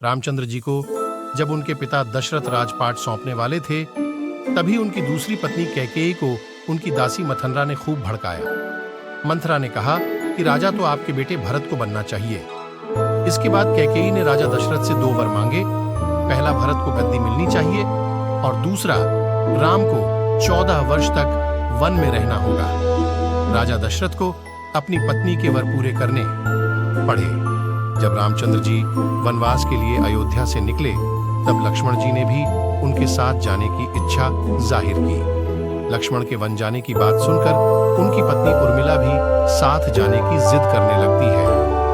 रामचंद्र जी को जब उनके पिता दशरथ राजपाट सौंपने वाले थे, तभी उनकी दूसरी पत्नी कैकेयी को उनकी दासी मथनरा ने खूब भड़काया। मंथरा ने कहा कि राजा तो आपके बेटे भरत को बनना चाहिए। इसके बाद कैकेयी ने राजा दशरथ से 2 वर मांगे। पहला, भरत को गद्दी मिलनी चाहिए और दूसरा, राम को 14 वर्ष तक वन में रहना होगा। राजा दशरथ को अपनी पत्नी के वर पूरे करने पड़े। जब रामचंद्र जी वनवास के लिए अयोध्या से निकले, तब लक्ष्मण जी ने भी उनके साथ जाने की इच्छा जाहिर की। लक्ष्मण के वन जाने की बात सुनकर उनकी पत्नी उर्मिला भी साथ जाने की जिद करने लगती है।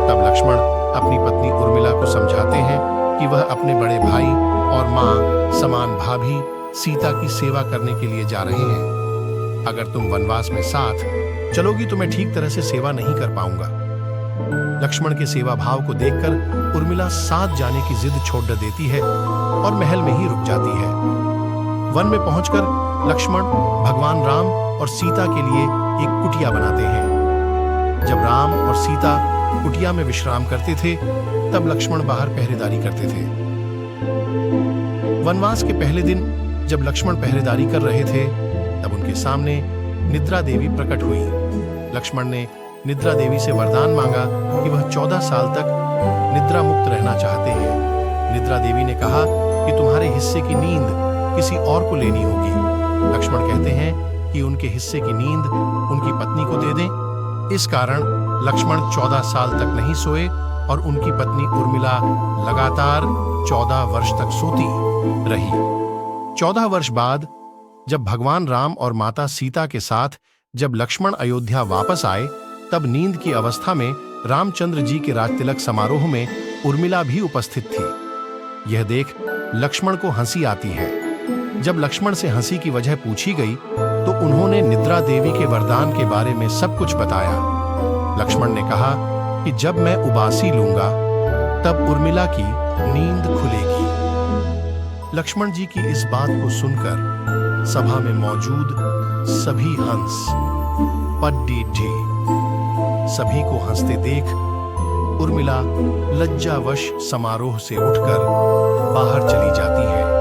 तब लक्ष्मण अपनी पत्नी उर्मिला को समझाते हैं कि वह अपने बड़े भाई और मां समान भाभी सीता की सेवा करने के लिए जा रहे हैं। अगर तुम वनवास में साथ चलोगी तो मैं ठीक तरह से सेवा नहीं कर पाऊंगा। लक्ष्मण के सेवा भाव को देखकर उर्मिला साथ जाने की जिद छोड़ देती है और महल में ही रुक जाती है। वन में पहुंचकर लक्ष्मण भगवान राम और सीता के लिए एक कुटिया बनाते हैं। जब राम और सीता कुटिया में विश्राम करते थे, तब लक्ष्मण बाहर पहरेदारी करते थे। वनवास के पहले दिन जब लक्ष्मण पहरेदारी कर रहे थे, तब उनके सामने निद्रा देवी प्रकट हुई। लक्ष्मण ने निद्रा देवी से वरदान मांगा कि वह 14 साल तक निद्रा मुक्त रहना चाहते हैं। निद्रा देवी ने कहा कि तुम्हारे हिस्से की नींद किसी और को लेनी होगी। लक्ष्मण कहते हैं कि उनके हिस्से की नींद उनकी पत्नी को दे दें। इस कारण लक्ष्मण 14 साल तक नहीं सोए और उनकी पत्नी उर्मिला लगातार 14 वर्ष तक सोती रही। 14 वर्ष बाद जब भगवान राम और माता सीता के साथ जब लक्ष्मण अयोध्या वापस आए, तब नींद की अवस्था में रामचंद्र जी के राजतिलक समारोह में उर्मिला भी उपस्थित थी। यह देख लक्ष्मण को हंसी आती है। जब लक्ष्मण से हंसी की वजह पूछी गई, तो उन्होंने निद्रा देवी के वरदान के बारे में सब कुछ बताया। लक्ष्मण ने कहा कि जब मैं उबासी लूंगा, तब उर्मिला की नींद खुलेगी। लक्ष्मण जी की इस बात को सुनकर सभा में मौजूद सभी हंस पड्डीढे सभी को हंसते देख उर्मिला लज्जावश समारोह से उठकर बाहर चली जाती है।